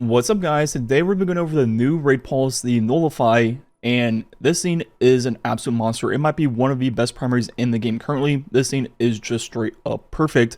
What's up, guys? Today we're going over the new raid pulse, the Nullify, and this scene is an absolute monster. It might be one of the best primaries in the game currently. This scene is just straight up perfect,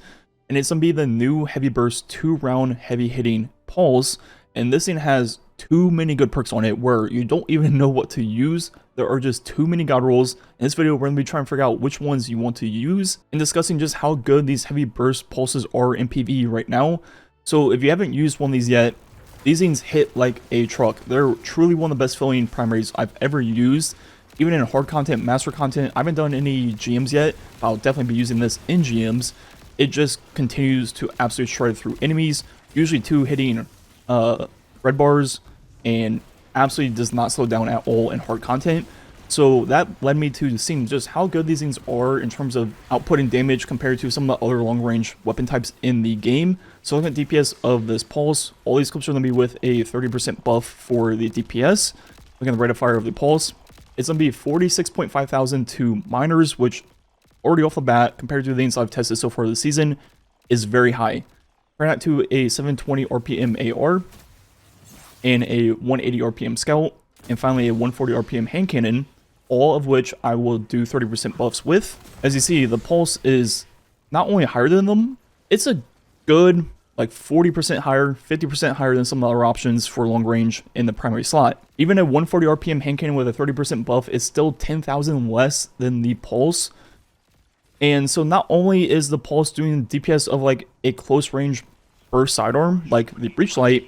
and it's going to be the new heavy burst 2-round heavy hitting pulse, and this scene has too many good perks on it where you don't even know what to use. There are just too many god rolls. In this video, we're going to be trying to figure out which ones you want to use and discussing just how good these heavy burst pulses are in PvE right now. So if you haven't used one of these yet, these things hit like a truck. They're truly one of the best filling primaries I've ever used. Even in hard content, master content, I haven't done any GMs yet, but I'll definitely be using this in GMs. It just continues to absolutely shred through enemies, usually 2 hitting red bars, and absolutely does not slow down at all in hard content. So that led me to seeing just how good these things are in terms of outputting damage compared to some of the other long-range weapon types in the game. So looking at DPS of this pulse, all these clips are going to be with a 30% buff for the DPS. Looking at the rate of fire of the pulse, it's going to be 46.5 thousand to minors, which already off the bat, compared to the things I've tested so far this season, is very high. Compare that to a 720 RPM AR, and a 180 RPM scout, and finally a 140 RPM hand cannon, all of which I will do 30% buffs with. As you see, the pulse is not only higher than them, it's a good like 40% higher, 50% higher than some of the other options for long range in the primary slot. Even a 140 RPM hand cannon with a 30% buff is still 10,000 less than the pulse. And so not only is the pulse doing DPS of like a close range burst sidearm like the breachlight,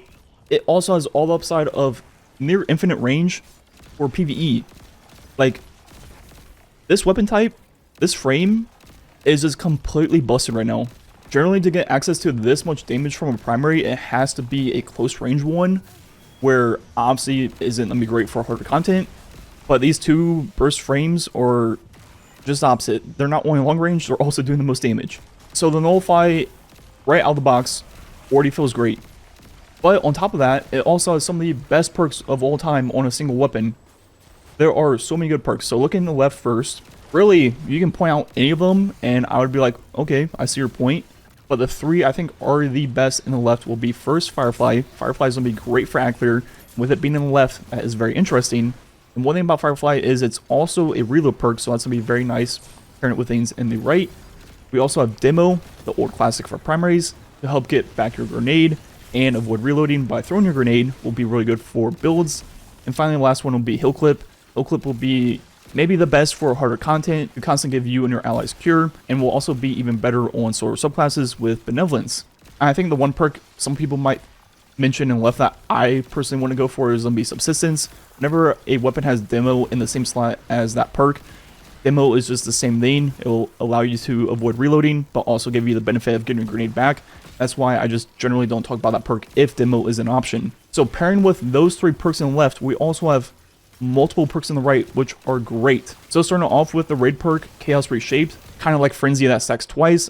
it also has all the upside of near infinite range for PvE. Like, this weapon type, this frame, is just completely busted right now. Generally, to get access to this much damage from a primary, it has to be a close range one, where obviously isn't going to be great for harder content. But these two burst frames are just opposite. They're not only long range, they're also doing the most damage. So the Nullify, right out of the box, already feels great. But on top of that, it also has some of the best perks of all time on a single weapon. There are so many good perks. So looking to the left first, really, you can point out any of them, and I would be like, okay, I see your point. But the 3 I think are the best in the left will be first Firefly. Firefly is going to be great for Aclear. With it being in the left, that is very interesting. And one thing about Firefly is it's also a reload perk, so that's going to be very nice pairing it with things in the right. We also have Demo, the old classic for primaries, to help get back your grenade and avoid reloading by throwing your grenade, will be really good for builds. And finally, the last one will be Hill Clip. Hill Clip will be maybe the best for harder content to constantly give you and your allies cure, and will also be even better on solo subclasses with Benevolence. And I think the one perk some people might mention and left that I personally want to go for is going to be Subsistence. Whenever a weapon has Demo in the same slot as that perk, Demo is just the same thing. It will allow you to avoid reloading, but also give you the benefit of getting a grenade back. That's why I just generally don't talk about that perk if Demo is an option. So pairing with those 3 perks in the left, we also have multiple perks in the right, which are great. So starting off with the raid perk, Chaos Reshaped, kind of like Frenzy that stacks twice.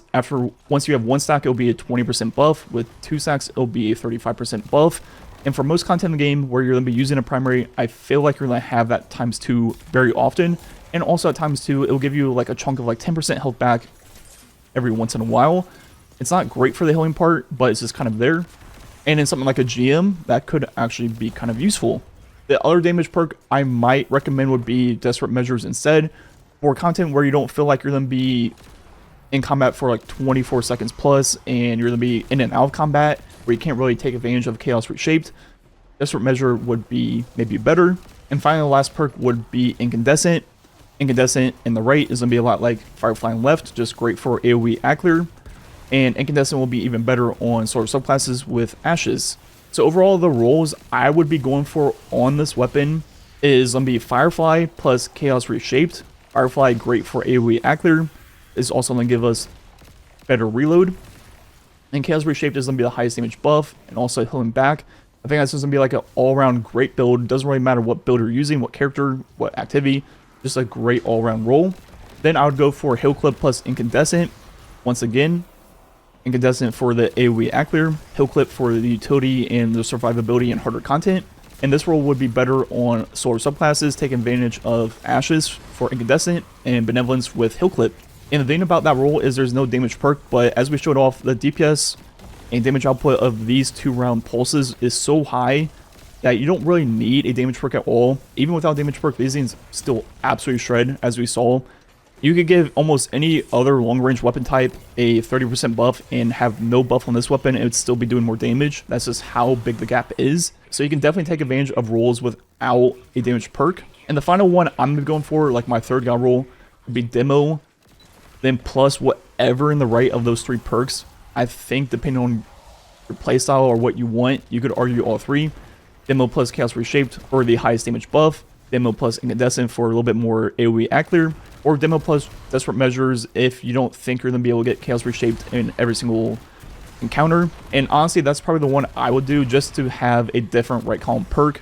Once you have 1 stack, it'll be a 20% buff. With 2 stacks, it'll be a 35% buff. And for most content in the game where you're going to be using a primary, I feel like you're going to have that ×2 very often. And also at ×2, it'll give you like a chunk of like 10% health back every once in a while. It's not great for the healing part, but it's just kind of there. And in something like a GM, that could actually be kind of useful. The other damage perk I might recommend would be Desperate Measures instead. For content where you don't feel like you're going to be in combat for like 24 seconds plus, and you're going to be in and out of combat, where you can't really take advantage of Chaos Reshaped, Desperate Measure would be maybe better. And finally, the last perk would be Incandescent. Incandescent in the right is going to be a lot like Firefly in left, just great for AoE Aclear. And Incandescent will be even better on sort of subclasses with Ashes. So overall, the roles I would be going for on this weapon is going to be Firefly plus Chaos Reshaped. Firefly, great for AoE Aclear, is also going to give us better reload. And Chaos Reshaped is going to be the highest damage buff, and also healing back. I think that's just going to be like an all-around great build. Doesn't really matter what build you're using, what character, what activity. Just a great all-around role. Then I would go for Hill Clip plus Incandescent. Once again, Incandescent for the AoE Aclear, Hill Clip for the utility and the survivability and harder content. And this role would be better on solar subclasses, taking advantage of Ashes for Incandescent and Benevolence with Hill Clip. And the thing about that role is there's no damage perk, but as we showed off, the DPS and damage output of these 2-round pulses is so high that you don't really need a damage perk at all. Even without damage perk, these things still absolutely shred, as we saw. You could give almost any other long-range weapon type a 30% buff and have no buff on this weapon, and it would still be doing more damage. That's just how big the gap is. So you can definitely take advantage of rolls without a damage perk. And the final one I'm going to be going for, like my third god roll, would be Demo, then plus whatever in the right of those 3 perks. I think depending on your playstyle or what you want, you could argue all 3. Demo plus Chaos Reshaped for the highest damage buff, Demo plus Incandescent for a little bit more AoE accler, or Demo plus Desperate Measures if you don't think you're going to be able to get Chaos Reshaped in every single encounter. And honestly, that's probably the one I would do just to have a different right column perk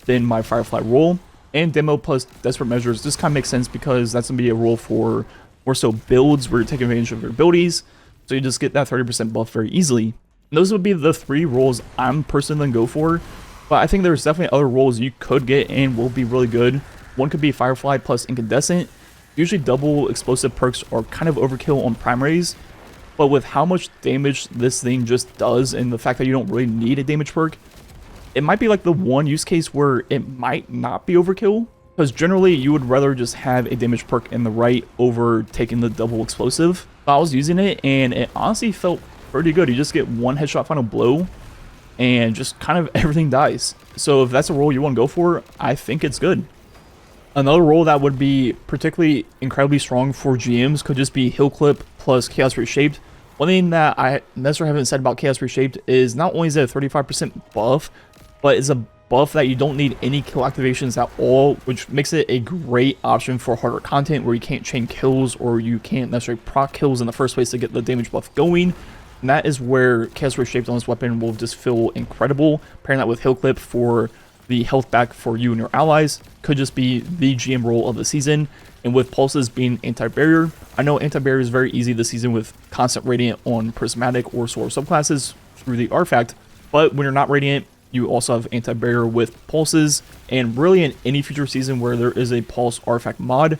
than my Firefly roll. And Demo plus Desperate Measures just kind of makes sense because that's going to be a roll for more so builds where you're taking advantage of your abilities. So you just get that 30% buff very easily. And those would be the 3 rolls I'm personally going to go for. But I think there's definitely other rolls you could get and will be really good. One could be Firefly plus Incandescent. Usually double explosive perks are kind of overkill on primaries. But with how much damage this thing just does and the fact that you don't really need a damage perk, it might be like the one use case where it might not be overkill. Because generally you would rather just have a damage perk in the right over taking the double explosive. I was using it and it honestly felt pretty good. You just get 1 headshot final blow and just kind of everything dies. So if that's a role you want to go for, I think it's good. Another role that would be particularly incredibly strong for GMs could just be Heal Clip plus Chaos Reshaped. One thing that I necessarily haven't said about Chaos Reshaped is not only is it a 35% buff, but it's a buff that you don't need any kill activations at all, which makes it a great option for harder content where you can't chain kills or you can't necessarily proc kills in the first place to get the damage buff going. And that is where Chaos Reshaped on this weapon will just feel incredible. Pairing that with Heal Clip for the health back for you and your allies could just be the GM role of the season. And with pulses being anti-barrier, I know anti-barrier is very easy this season with constant radiant on prismatic or solar subclasses through the artifact, but when you're not radiant, you also have anti-barrier with pulses. And really in any future season where there is a pulse artifact mod,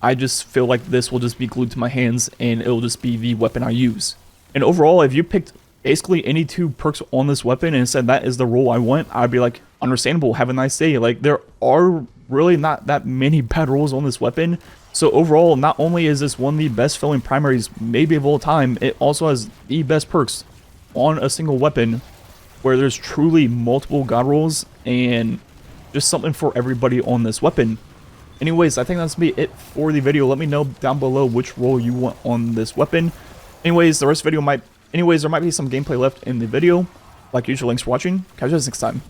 I just feel like this will just be glued to my hands and it'll just be the weapon I use. And overall, if you picked basically any 2 perks on this weapon and said that is the role I want, I'd be like, understandable, have a nice day. Like, there are really not that many bad rolls on this weapon. So overall, not only is this one of the best filling primaries maybe of all time, it also has the best perks on a single weapon where there's truly multiple god rolls and just something for everybody on this weapon. Anyways, I think that's gonna be it for the video. Let me know down below which role you want on this weapon. Anyways, the rest of the video there might be some gameplay left in the video. Like usual, thanks for watching. Catch you guys next time.